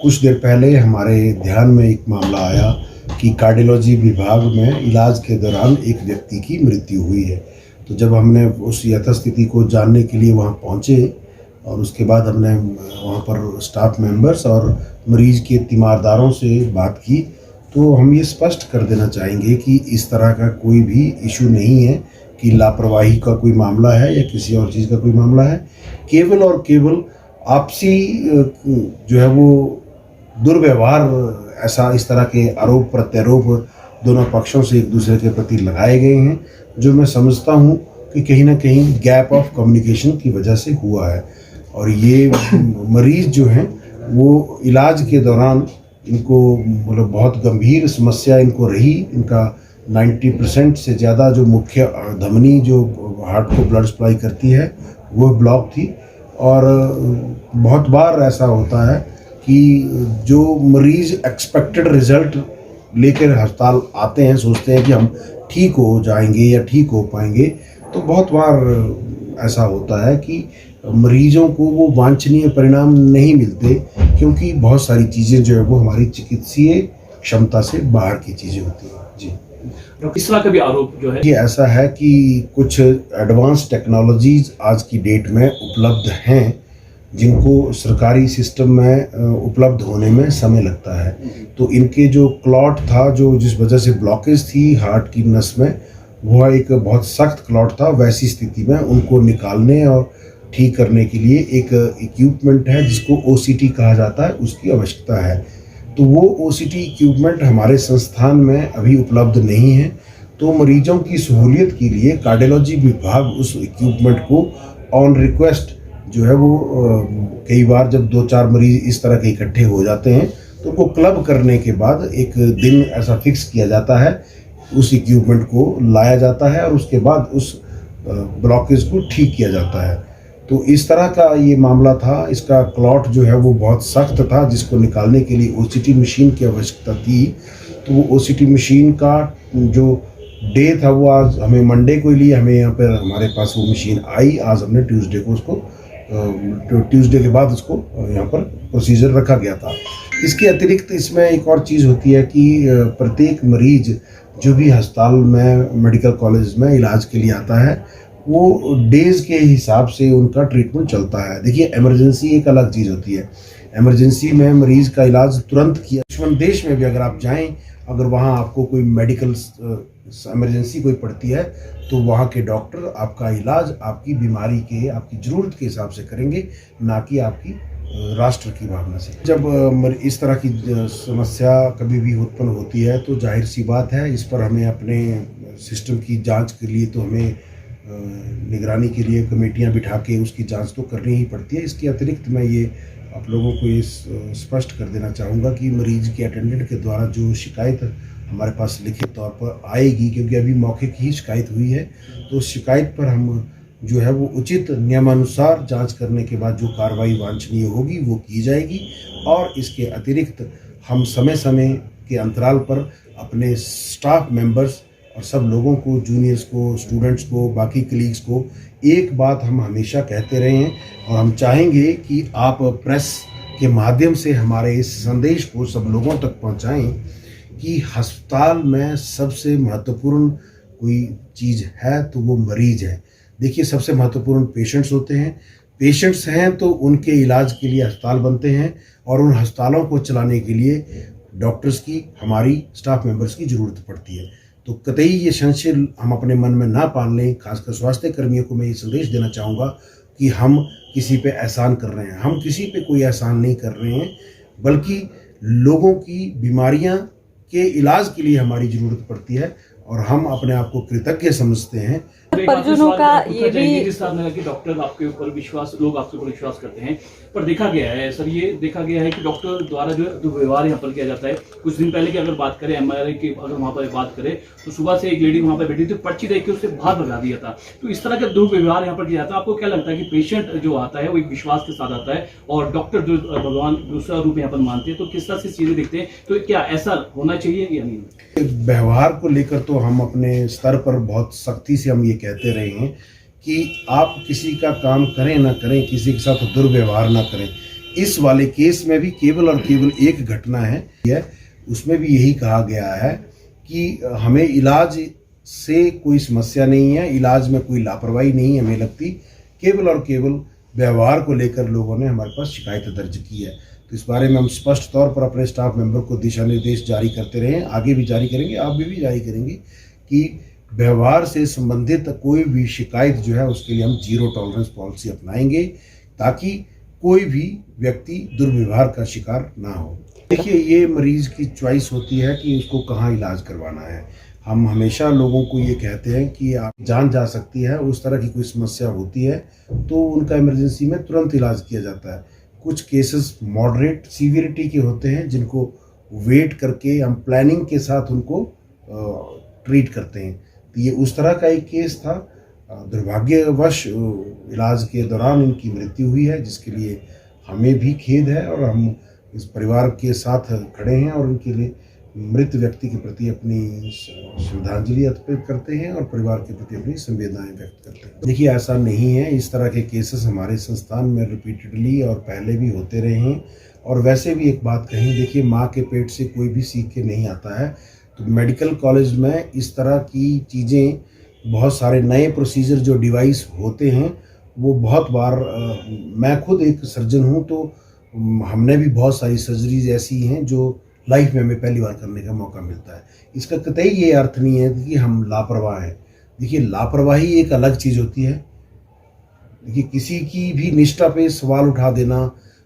कुछ देर पहले हमारे ध्यान में एक मामला आया कि कार्डियोलॉजी विभाग में इलाज के दौरान एक व्यक्ति की मृत्यु हुई है। तो जब हमने उस यथास्थिति को जानने के लिए वहाँ पहुँचे और उसके बाद हमने वहाँ पर स्टाफ मेंबर्स और मरीज के तीमारदारों से बात की, तो हम ये स्पष्ट कर देना चाहेंगे कि इस तरह का कोई भी इशू नहीं है कि लापरवाही का कोई मामला है या किसी और चीज़ का कोई मामला है। केवल और केवल आपसी जो है वो दुर्व्यवहार, ऐसा इस तरह के आरोप प्रत्यारोप दोनों पक्षों से एक दूसरे के प्रति लगाए गए हैं, जो मैं समझता हूँ कि कहीं ना कहीं गैप ऑफ कम्युनिकेशन की वजह से हुआ है। और ये मरीज जो हैं वो इलाज के दौरान इनको मतलब बहुत गंभीर समस्या इनको रही। इनका 90% से ज़्यादा जो मुख्य धमनी जो हार्ट को ब्लड सप्लाई करती है वो ब्लॉक थी। और बहुत बार ऐसा होता है कि जो मरीज़ एक्सपेक्टेड रिज़ल्ट लेकर अस्पताल आते हैं, सोचते हैं कि हम ठीक हो जाएंगे या ठीक हो पाएंगे, तो बहुत बार ऐसा होता है कि मरीजों को वो वांछनीय परिणाम नहीं मिलते, क्योंकि बहुत सारी चीज़ें जो है वो हमारी चिकित्सीय क्षमता से बाहर की चीज़ें होती हैं। जी, इस तरह का भी आरोप जो है ये ऐसा है कि कुछ एडवांस टेक्नोलॉजीज आज की डेट में उपलब्ध हैं, जिनको सरकारी सिस्टम में उपलब्ध होने में समय लगता है। तो इनके जो क्लॉट था, जो जिस वजह से ब्लॉकेज थी हार्ट की नस में, वह एक बहुत सख्त क्लॉट था। वैसी स्थिति में उनको निकालने और ठीक करने के लिए एक इक्विपमेंट है जिसको OCT कहा जाता है, उसकी आवश्यकता है। तो वो OCT इक्विपमेंट हमारे संस्थान में अभी उपलब्ध नहीं है। तो मरीजों की सहूलियत के लिए कार्डियोलॉजी विभाग उस इक्विपमेंट को ऑन रिक्वेस्ट जो है वो कई बार जब 2-4 मरीज इस तरह के इकट्ठे हो जाते हैं तो उनको क्लब करने के बाद एक दिन ऐसा फिक्स किया जाता है, उस इक्विपमेंट को लाया जाता है और उसके बाद उस ब्लॉकेज को ठीक किया जाता है। तो इस तरह का ये मामला था। इसका क्लॉट जो है वो बहुत सख्त था, जिसको निकालने के लिए OCT मशीन की आवश्यकता थी। तो वो OCT मशीन का जो डे था वो आज हमें मंडे को ही लिए, हमें यहाँ पर हमारे पास वो मशीन आई। आज हमने ट्यूसडे को उसको ट्यूसडे के बाद उसको यहाँ पर प्रोसीजर रखा गया था। इसके अतिरिक्त इसमें एक और चीज़ होती है कि प्रत्येक मरीज जो भी अस्पताल में मेडिकल कॉलेज में इलाज के लिए आता है, वो डेज़ के हिसाब से उनका ट्रीटमेंट चलता है। देखिए, इमरजेंसी एक अलग चीज़ होती है। इमरजेंसी में मरीज़ का इलाज तुरंत किया। दुश्मन देश में भी अगर आप जाएं, अगर वहाँ आपको कोई मेडिकल इमरजेंसी कोई पड़ती है, तो वहाँ के डॉक्टर आपका इलाज आपकी बीमारी के, आपकी ज़रूरत के हिसाब से करेंगे, ना कि आपकी राष्ट्र की भावना से। जब इस तरह की समस्या कभी भी उत्पन्न होती है तो जाहिर सी बात है, इस पर हमें अपने सिस्टम की जांच के लिए तो हमें निगरानी के लिए कमेटियां बिठा के उसकी जांच तो करनी ही पड़ती है। इसके अतिरिक्त मैं ये आप लोगों को ये स्पष्ट कर देना चाहूँगा कि मरीज के अटेंडेंट के द्वारा जो शिकायत हमारे पास लिखित तौर पर आएगी, क्योंकि अभी मौके की ही शिकायत हुई है, तो उस शिकायत पर हम जो है वो उचित नियमानुसार जांच करने के बाद जो कार्रवाई वांछनीय होगी वो की जाएगी। और इसके अतिरिक्त हम समय समय के अंतराल पर अपने स्टाफ मेंबर्स और सब लोगों को, जूनियर्स को, स्टूडेंट्स को, बाकी कलीग्स को एक बात हम हमेशा कहते रहे हैं और हम चाहेंगे कि आप प्रेस के माध्यम से हमारे इस संदेश को सब लोगों तक पहुंचाएं कि अस्पताल में सबसे महत्वपूर्ण कोई चीज़ है तो वो मरीज है। देखिए, सबसे महत्वपूर्ण पेशेंट्स होते हैं। पेशेंट्स हैं तो उनके इलाज के लिए अस्पताल बनते हैं, और उन अस्पतालों को चलाने के लिए डॉक्टर्स की, हमारी स्टाफ मेंबर्स की ज़रूरत पड़ती है। तो कतई ये संशय हम अपने मन में ना पाल लें। खासकर स्वास्थ्य कर्मियों को मैं ये संदेश देना चाहूँगा कि हम किसी पे एहसान कर रहे हैं। हम किसी पे कोई एहसान नहीं कर रहे हैं, बल्कि लोगों की बीमारियां के इलाज के लिए हमारी ज़रूरत पड़ती है और हम अपने आप को कृतज्ञ समझते हैं। परिजनों का ये भी जिस तरह लगा कि डॉक्टर आपके ऊपर विश्वास, लोग आपके ऊपर विश्वास करते हैं, पर देखा गया है सर, ये देखा गया है कि डॉक्टर द्वारा जो दुर्व्यवहार यहाँ पर किया जाता है। कुछ दिन पहले की अगर बात करें, MRI की अगर वहाँ पर बात करें, तो सुबह से एक लेडी वहाँ पर बैठी थी, पर्ची देख के उससे बाहर भगा दिया था। तो इस तरह का दुर्व्यवहार यहाँ पर किया जाता है। आपको क्या लगता है कि पेशेंट जो आता है वो एक विश्वास के साथ आता है और डॉक्टर जो भगवान दूसरा रूप यहाँ पर मानते हैं, तो किस तरह से चीजें देखते हैं? तो क्या ऐसा होना चाहिए या नहीं? व्यवहार को लेकर तो हम अपने स्तर पर बहुत सख्ती से हम ये कहते रहे हैं कि आप किसी का काम करें ना करें, किसी के साथ दुर्व्यवहार ना करें। इस वाले केस में भी केवल और केवल एक घटना है, उसमें भी यही कहा गया है कि हमें इलाज से कोई समस्या नहीं है, इलाज में कोई लापरवाही नहीं हमें लगती, केवल और केवल व्यवहार को लेकर लोगों ने हमारे पास शिकायत दर्ज की है। तो इस बारे में हम स्पष्ट तौर पर अपने स्टाफ मेंबर को दिशा निर्देश जारी करते रहे, आगे भी जारी करेंगे, आप भी जारी करेंगे कि व्यवहार से संबंधित कोई भी शिकायत जो है उसके लिए हम जीरो टॉलरेंस पॉलिसी अपनाएंगे, ताकि कोई भी व्यक्ति दुर्व्यवहार का शिकार ना हो। देखिए, ये मरीज की चॉइस होती है कि उसको कहाँ इलाज करवाना है। हम हमेशा लोगों को ये कहते हैं कि आप जान जा सकती है, उस तरह की कोई समस्या होती है तो उनका इमरजेंसी में तुरंत इलाज किया जाता है। कुछ केसेस मॉडरेट सीवियरिटी के होते हैं जिनको वेट करके हम प्लानिंग के साथ उनको ट्रीट करते हैं। तो ये उस तरह का एक केस था। दुर्भाग्यवश इलाज के दौरान इनकी मृत्यु हुई है, जिसके लिए हमें भी खेद है और हम इस परिवार के साथ खड़े हैं और उनके लिए मृत व्यक्ति के प्रति अपनी श्रद्धांजलि अर्पित करते हैं और परिवार के प्रति अपनी संवेदनाएं व्यक्त करते हैं। देखिए, ऐसा नहीं है, इस तरह के केसेस हमारे संस्थान में रिपीटेडली और पहले भी होते रहे हैं। और वैसे भी एक बात कहीं, देखिए, माँ के पेट से कोई भी सीख के नहीं आता है। तो मेडिकल कॉलेज में इस तरह की चीज़ें, बहुत सारे नए प्रोसीजर जो डिवाइस होते हैं वो बहुत बार, मैं खुद एक सर्जन हूँ तो हमने भी बहुत सारी सर्जरीज ऐसी हैं जो लाइफ में हमें पहली बार करने का मौका मिलता है। इसका कतई ये अर्थ नहीं है कि हम लापरवाह हैं। देखिए, लापरवाही एक अलग चीज़ होती है। देखिए, किसी की भी निष्ठा पे सवाल उठा देना,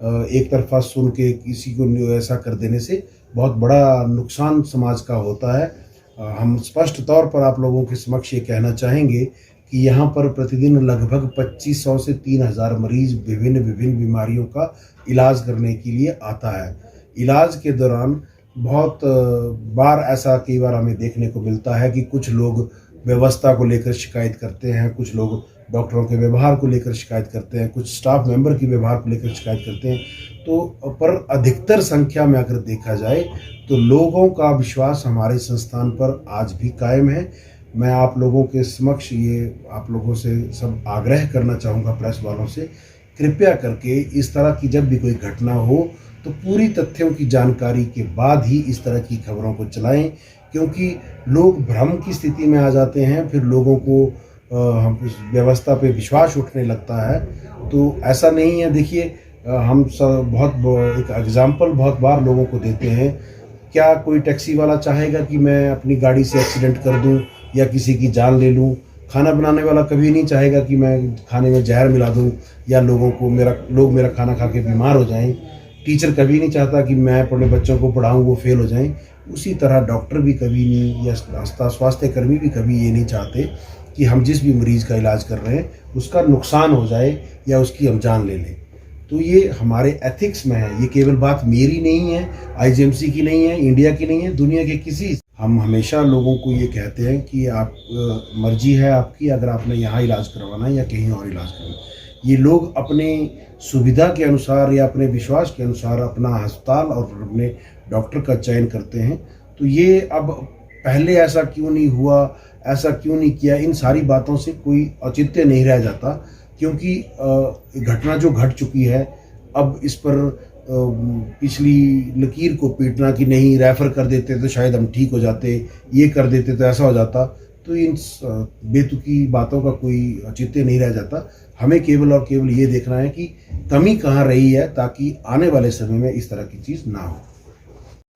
एक तरफा सुन के किसी को ऐसा कर देने से बहुत बड़ा नुकसान समाज का होता है। हम स्पष्ट तौर पर आप लोगों के समक्ष ये कहना चाहेंगे कि यहाँ पर प्रतिदिन लगभग 2500 से 3000 मरीज विभिन्न बीमारियों का इलाज करने के लिए आता है। इलाज के दौरान बहुत बार ऐसा कई बार हमें देखने को मिलता है कि कुछ लोग व्यवस्था को लेकर शिकायत करते हैं, कुछ लोग डॉक्टरों के व्यवहार को लेकर शिकायत करते हैं, कुछ स्टाफ मेंबर के व्यवहार को लेकर शिकायत करते हैं। तो पर अधिकतर संख्या में अगर देखा जाए तो लोगों का विश्वास हमारे संस्थान पर आज भी कायम है। मैं आप लोगों के समक्ष ये आप लोगों से सब आग्रह करना चाहूँगा, प्रेस वालों से, कृपया करके इस तरह की जब भी कोई घटना हो तो पूरी तथ्यों की जानकारी के बाद ही इस तरह की खबरों को चलाएं, क्योंकि लोग भ्रम की स्थिति में आ जाते हैं, फिर लोगों को हम इस व्यवस्था पे विश्वास उठने लगता है। तो ऐसा नहीं है। देखिए, हम सब एक एग्जाम्पल बहुत बार लोगों को देते हैं। क्या कोई टैक्सी वाला चाहेगा कि मैं अपनी गाड़ी से एक्सीडेंट कर दूं या किसी की जान ले लूं? खाना बनाने वाला कभी नहीं चाहेगा कि मैं खाने में जहर मिला दूं या लोग मेरा खाना खा के बीमार हो जाएं। टीचर कभी नहीं चाहता कि मैं अपने बच्चों को पढ़ाऊं वो फेल हो जाएं। उसी तरह डॉक्टर भी कभी नहीं, या स्वास्थ्य कर्मी भी कभी ये नहीं चाहते कि हम जिस भी मरीज़ का इलाज कर रहे हैं उसका नुकसान हो जाए या उसकी हम जान ले लें। तो ये हमारे एथिक्स में है। ये केवल बात मेरी नहीं है, आईजीएमसी की नहीं है, इंडिया की नहीं है, दुनिया के किसी। हम हमेशा लोगों को ये कहते हैं कि आप मर्जी है आपकी, अगर आपने यहाँ इलाज करवाना है या कहीं और इलाज करवाना। ये लोग अपने सुविधा के अनुसार या अपने विश्वास के अनुसार अपना अस्पताल और अपने डॉक्टर का चयन करते हैं। तो ये अब पहले ऐसा क्यों नहीं हुआ, ऐसा क्यों नहीं किया, इन सारी बातों से कोई औचित्य नहीं रह जाता, क्योंकि घटना जो घट चुकी है, अब इस पर पिछली लकीर को पीटना कि नहीं रेफ़र कर देते तो शायद हम ठीक हो जाते, ये कर देते तो ऐसा हो जाता, तो इन बेतुकी बातों का कोई औचित्य नहीं रह जाता। हमें केवल और केवल ये देखना है कि कमी कहाँ रही है, ताकि आने वाले समय में इस तरह की चीज़ ना हो।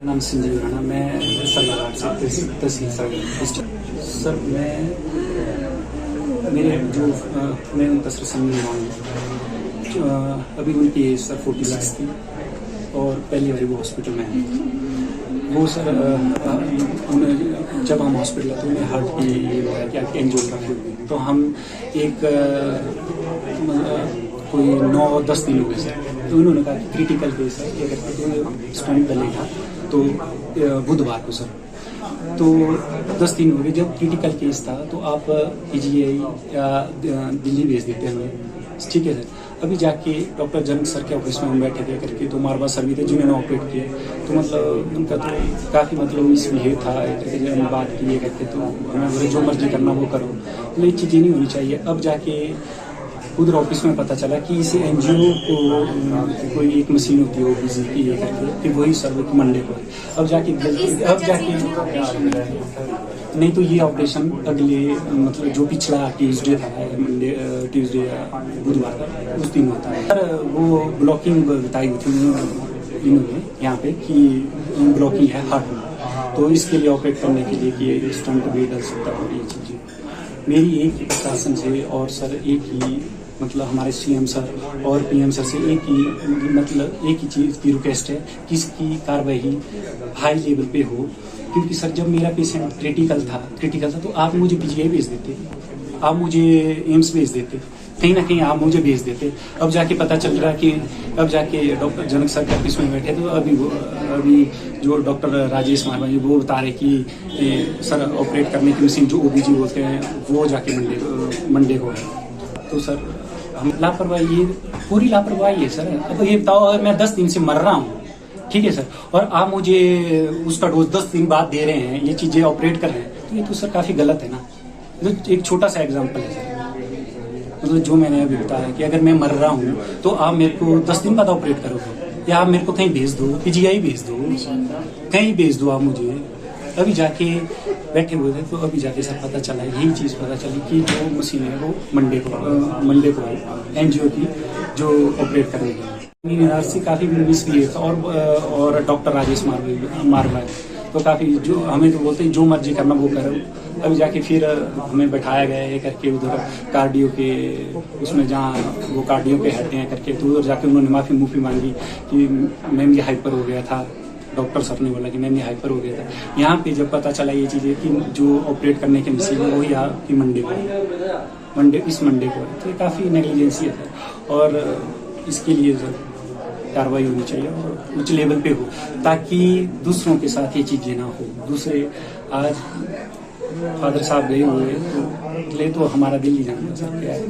नाम संजीव राणा, मैं सलाहकार से तहसील सर। मैं उनका सर संजीव राणा, अभी उनकी एज सर 46 थी और पहली बार वो हॉस्पिटल में है। वो सर जब हम हॉस्पिटल आते उन्हें हार्ट की क्या एंजियोग्राफी हुई, तो हम एक कोई 9-10 दिन हो गए सर। तो उन्होंने कहा कि क्रिटिकल केस है, ये करके स्टंट डलेगा, तो बुधवार को सर। तो 10 दिन हो गए। जब क्रिटिकल केस था तो आप पीजीआई या दिल्ली भेज देते हमें, ठीक है सर। अभी जाके डॉक्टर जनक सर के ऑफिस में हम बैठे थे करके, तो मारवा सर भी थे जिन्होंने ऑपरेट किए। तो मतलब उनका तो काफ़ी मतलब मिसबिहेव था करके, जब हम बात की करके, तो हमें बोले जो मर्जी करना वो करो, तो ये चीज़ें नहीं होनी चाहिए। अब जाके उधर ऑफिस में पता चला कि इस एनजीओ को कोई एक मशीन होती है ओबीसी की ये करके, फिर वही सर्व मंडे को अब जाके नहीं तो ये ऑपरेशन अगले मतलब जो पिछला ट्यूसडे था ट्यूसडे बुधवार का उस दिन होता है। सर वो ब्लॉकिंग बताई हुई थी इन्होंने यहाँ पे कि ब्लॉकिंग है हार्ट में, तो इसके लिए ऑपरेट करने के लिए कि ये स्टंट भी डल सकता है और ये चीज़ें। मेरी एक ही प्रशासन से और सर एक ही मतलब हमारे सीएम सर और पीएम सर से एक ही चीज़ की रिक्वेस्ट है कि इसकी कार्रवाई हाई लेवल पे हो, क्योंकि सर जब मेरा पेशेंट क्रिटिकल था तो आप मुझे पीजीआई भेज देते, आप मुझे एम्स भेज देते, कहीं ना कहीं आप मुझे भेज देते। अब जाके पता चल रहा है कि अब जाके डॉक्टर जनक सर के ऑफिस में बैठे तो अभी जो डॉक्टर राजेश मारवा जी वो बता रहे कि सर ऑपरेट करने की मशीन जो ओबीजी बोलते हैं वो जाके मंडे को है। तो सर हम लापरवाही, ये पूरी लापरवाही है सर। अब ये बताओ अगर मैं 10 दिन से मर रहा हूँ, ठीक है सर, और आप मुझे उसका डोज 10 दिन बाद दे रहे हैं, ये चीजें ऑपरेट कर रहे हैं, तो ये तो सर काफी गलत है ना। तो एक छोटा सा एग्जांपल है सर, मतलब जो मैंने अभी बताया कि अगर मैं मर रहा हूँ तो आप मेरे को 10 दिन बाद ऑपरेट करोगे या आप मेरे को कहीं भेज दो, पीजीआई भेज दो, कहीं भेज दो आप मुझे। अभी जाके बैठे हुए थे तो अभी जाके सब पता चला, यही चीज़ पता चली कि जो मशीन है वो मंडे को एनजीओ की जो ऑपरेट करने की यूनिवर्सिटी काफ़ी मिसबिहेव था और डॉक्टर राजेश मारवा तो काफ़ी जो हमें तो बोलते हैं जो मर्जी करना वो करो। अभी जाके फिर हमें बैठाया गया है करके उधर कार्डियो के उसमें जहाँ वो कार्डियो के हटे हैं करके, तो उधर जाके उन्होंने माफ़ी मांगी कि मैम ये हाइपर हो गया था। डॉक्टर सर ने बोला कि मैम ये हाइपर हो गया था। यहाँ पे जब पता चला ये चीज़ें कि जो ऑपरेट करने के मशीन है वही आपकी इस मंडे को है, तो ये काफ़ी नेग्लिजेंसी है और इसके लिए कार्रवाई होनी चाहिए और उच्च लेवल पे हो ताकि दूसरों के साथ ये चीज़ें ना हो। दूसरे आज फादर साहब गए हुए तो ले तो हमारा दिल ही जानता सर क्या है।